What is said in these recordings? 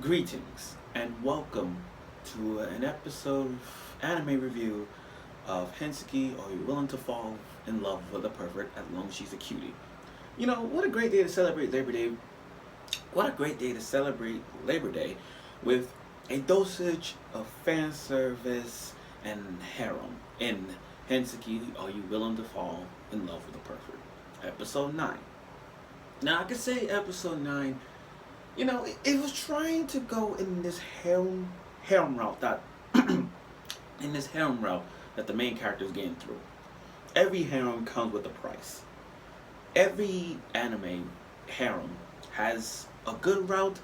Greetings and welcome to an episode of anime review of Hensuki. Are you willing to fall in love with a pervert as long as she's a cutie? You know, what a great day to celebrate Labor Day. What a great day to celebrate Labor Day with a dosage of fan service and harem in Hensuki. Are you willing to fall in love with a pervert? Episode 9. Now I could say episode 9, you know, it was trying to go in this harem route that the main character is getting through. Every harem comes with a price. Every anime harem has a good route,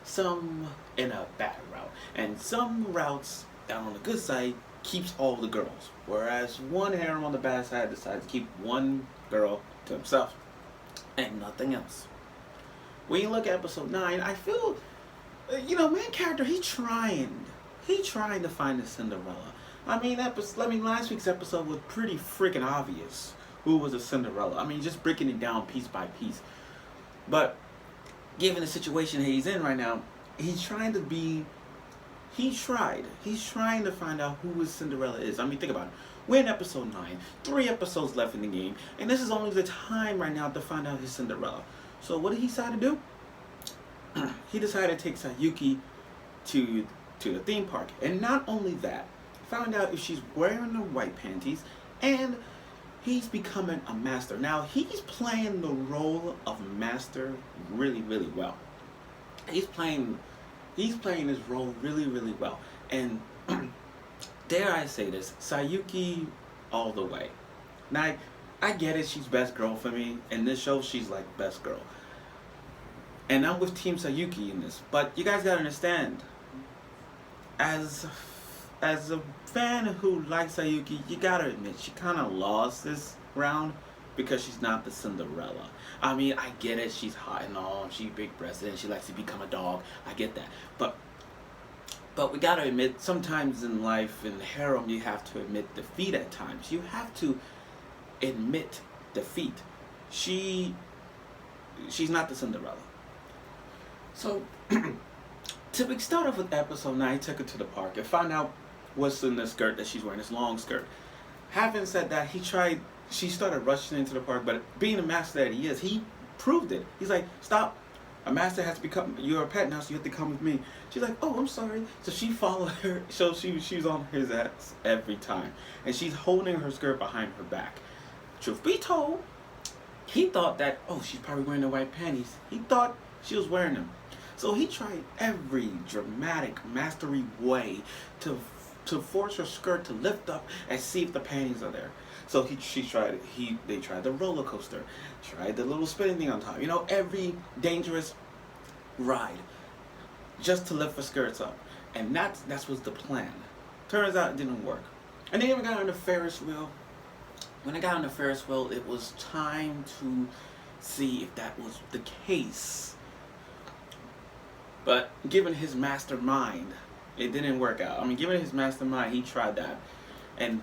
some in a bad route, and some routes that on the good side keeps all the girls, whereas one harem on the bad side decides to keep one girl to himself and nothing else. When you look at episode 9, I feel, main character, he's trying to find a Cinderella. Last week's episode was pretty freaking obvious who was a Cinderella. Just breaking it down piece by piece. But given the situation he's in right now, he's trying to find out who his Cinderella is. Think about it. We're in episode 9, 3 episodes left in the game, and this is only the time right now to find out his Cinderella. So what did he decide to do? He decided to take Sayuki to the theme park. And not only that, found out if she's wearing the white panties, and he's becoming a master. Now, he's playing the role of master really, really well. He's playing his role really, really well. And dare I say this, Sayuki all the way. Now, I get it, she's best girl for me. In this show, she's like best girl. And I'm with Team Sayuki in this. But you guys gotta understand, as a fan who likes Sayuki, you gotta admit, she kinda lost this round because she's not the Cinderella. I get it, she's hot and all, she's big-breasted, and she likes to become a dog. I get that. But we gotta admit, sometimes in life, in harem, you have to admit defeat at times. You have to admit defeat. She's not the Cinderella. So to start off with episode 9, I took her to the park and found out what's in the skirt that she's wearing, this long skirt. Having said that, she started rushing into the park, but being the master that he is, he proved it. He's like, stop. A master has to become, you're a pet now, so you have to come with me. She's like, oh, I'm sorry. So she followed her, so she's on his ass every time. And she's holding her skirt behind her back. Truth be told, he thought that, oh, she's probably wearing the white panties. He thought she was wearing them. So he tried every dramatic, mastery way to force her skirt to lift up and see if the panties are there. So they tried the roller coaster, tried the little spinning thing on top. Every dangerous ride just to lift her skirts up. And that was the plan. Turns out it didn't work. And they even got on the Ferris wheel. When I got on the Ferris wheel, it was time to see if that was the case. But given his mastermind, it didn't work out. Given his mastermind, he tried that. And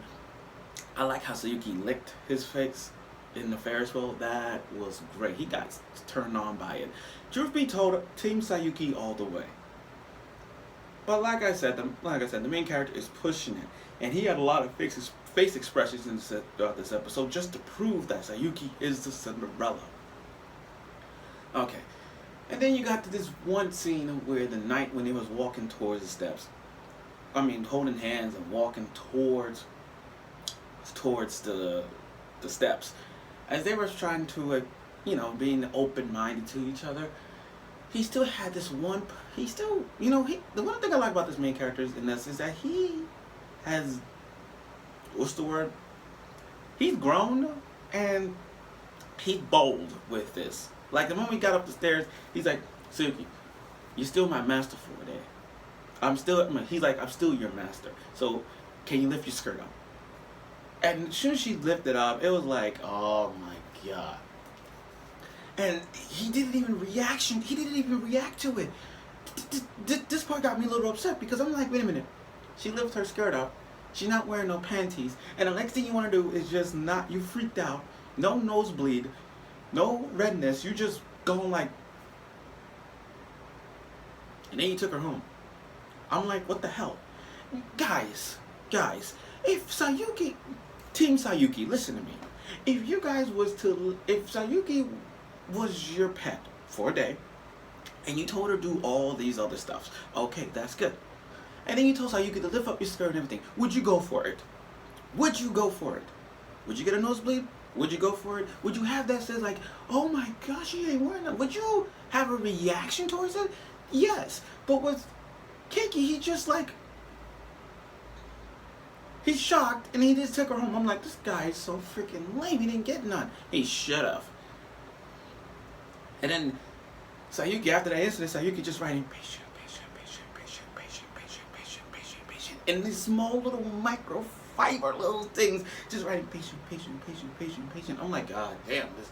I like how Sayuki licked his face in the Ferris wheel. That was great. He got turned on by it. Truth be told, Team Sayuki all the way. But like I said, the main character is pushing it. And he had a lot of face expressions throughout this episode just to prove that Sayuki is the Cinderella. Okay. And then you got to this one scene where the night when they was walking towards the steps. Holding hands and walking towards the steps. As they were trying to, being open-minded to each other, he still had this one, the one thing I like about this main character in this is that he has, what's the word? He's grown and he's bold with this. Like the moment he got up the stairs, he's like, Suki, you're still my master for today. I'm still your master. So can you lift your skirt up? And as soon as she lifted up, it was like, oh my God. And he didn't even react to it. This part got me a little upset because I'm like, wait a minute. She lifted her skirt up. She's not wearing no panties. And the next thing you want to do is you freaked out. No nosebleed. No redness. You just going like, And then he took her home. I'm like, what the hell? Guys, if Sayuki, Team Sayuki, listen to me. If Sayuki was your pet for a day, and you told her to do all these other stuffs, okay, that's good. And then you told Sayuki to lift up your skirt and everything, would you go for it? Would you go for it? Would you get a nosebleed? Would you go for it? Would you have that says like, oh my gosh, she ain't wearing that? Would you have a reaction towards it? Yes. But with Keiki, he just like, he's shocked and he just took her home. I'm like, this guy is so freaking lame. He didn't get none. He should have. And then Sayuki, after that incident, Sayuki just writing patient. In these small little microfiber little things, just writing patient. I'm like, God damn this.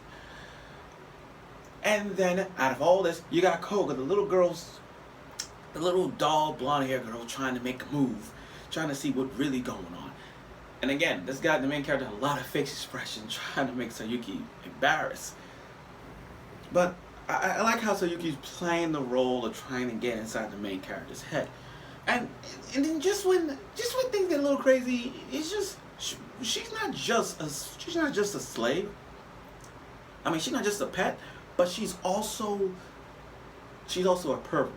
And then out of all this, you got Koga, the little doll blonde hair girl trying to make a move, trying to see what's really going on. And again, this guy, the main character, had a lot of fake expression trying to make Sayuki embarrassed. But I like how Sayuki's playing the role of trying to get inside the main character's head. And then just when things get a little crazy, it's just she's not just a slave. I mean, she's not just a pet, but she's also a pervert.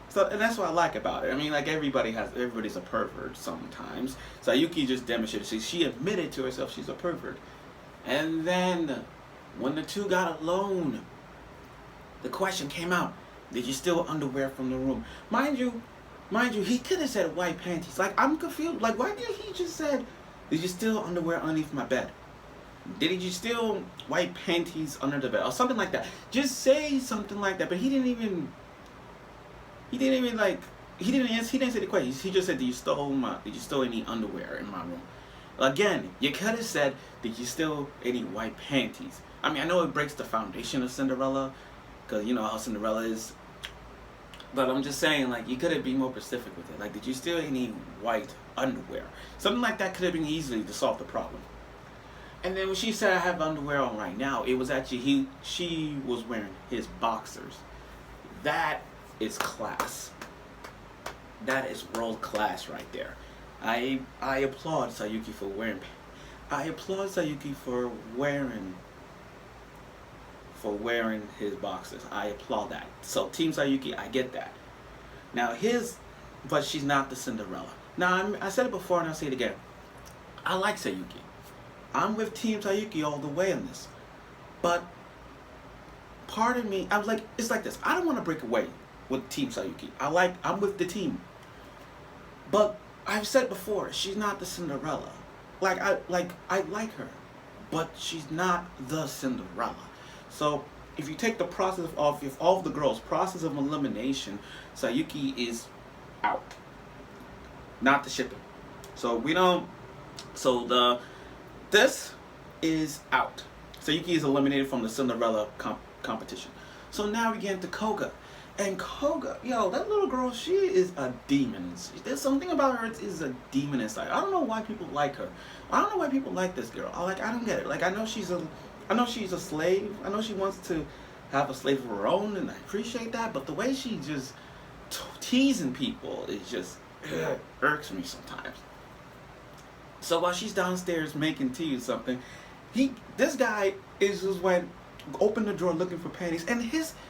So, and that's what I like about it. I mean, like everybody's a pervert sometimes. Sayuki just demonstrated. She admitted to herself she's a pervert. And then when the two got alone, the question came out: did you steal underwear from the room? Mind you, he could have said white panties. Like, I'm confused. Like, why did he just said, did you steal underwear underneath my bed? Did he just steal white panties under the bed? Or something like that. Just say something like that. But he didn't say the question. He just said, did you steal any underwear in my room? Again, you could have said, did you steal any white panties? I mean, I know it breaks the foundation of Cinderella, because you know how Cinderella is. But I'm just saying, like, you could have been more specific with it. Like, did you steal any white underwear? Something like that could have been easily to solve the problem. And then when she said, I have underwear on right now, it was actually she was wearing his boxers. That is class. That is world class right there. I applaud Sayuki for wearing. I applaud Sayuki for wearing his boxers. I applaud that. So Team Sayuki, I get that. Now but she's not the Cinderella. Now I said it before and I'll say it again. I like Sayuki. I'm with Team Sayuki all the way on this. But part of me, I was like, it's like this. I don't want to break away with Team Sayuki. I'm with the team. But I've said before, she's not the Cinderella. I like her, but she's not the Cinderella. So if you take the process of all of the girls' process of elimination, Sayuki is out. Not the shipping. So this is out. Sayuki is eliminated from the Cinderella competition. So now we get into Koga. And Koga, yo, that little girl, she is a demon. There's something about her is a demon inside. I don't know why people like her. I don't know why people like this girl. I don't get it. Like, I know she's a slave. I know she wants to have a slave of her own, and I appreciate that. But the way she just teasing people is just irks me sometimes. So while she's downstairs making tea or something, this guy opened the drawer looking for panties, and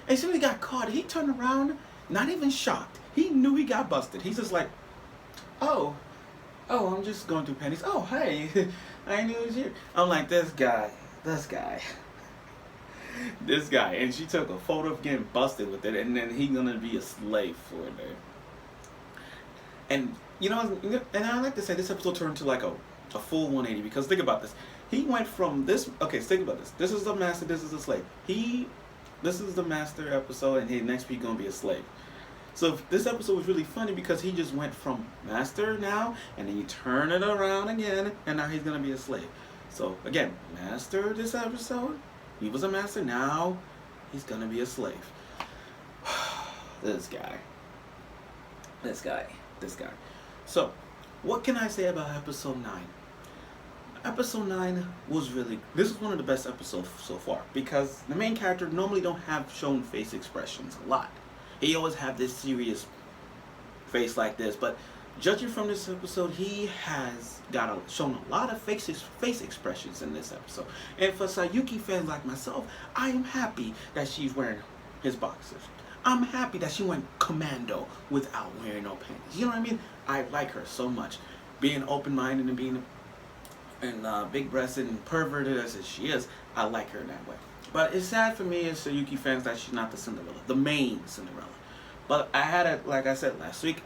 as soon as he got caught, he turned around, not even shocked. He knew he got busted. He's just like, oh, I'm just going through panties. Oh, hey, I knew he was here. I'm like, this guy. And she took a photo of getting busted with it, and then he's gonna be a slave for it. And you know, and I like to say this episode turned to like a full 180, because think about this. He went from this. Okay, think about this. This is the master. This is the slave. This is the master episode, and next week gonna be a slave. So this episode was really funny because he just went from master now, and then you turn it around again, and now he's gonna be a slave. So again, master this episode. He was a master. Now he's gonna be a slave. This guy. So, what can I say about episode 9? Episode 9 was this is one of the best episodes so far, because the main character normally don't have shown face expressions a lot. He always have this serious face like this, but judging from this episode, he has shown a lot of face expressions in this episode. And for Sayuki fans like myself, I am happy that she's wearing his boxers. I'm happy that she went commando without wearing no panties. You know what I mean? I like her so much. Being open-minded and being big-breasted and perverted as she is, I like her in that way. But it's sad for me as Sayuki fans that she's not the Cinderella, the main Cinderella. But I had a, like I said last week,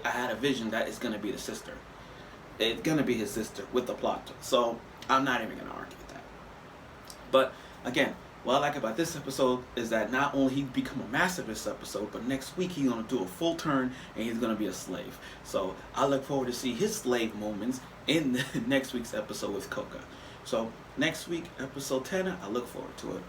I had a vision that it's gonna be the sister. It's gonna be his sister with the plot. So I'm not even gonna argue with that. But again, what I like about this episode is that not only he become a master this episode, but next week he's gonna do a full turn and he's gonna be a slave. So I look forward to see his slave moments in the next week's episode with Koka. So next week, episode 10, I look forward to it.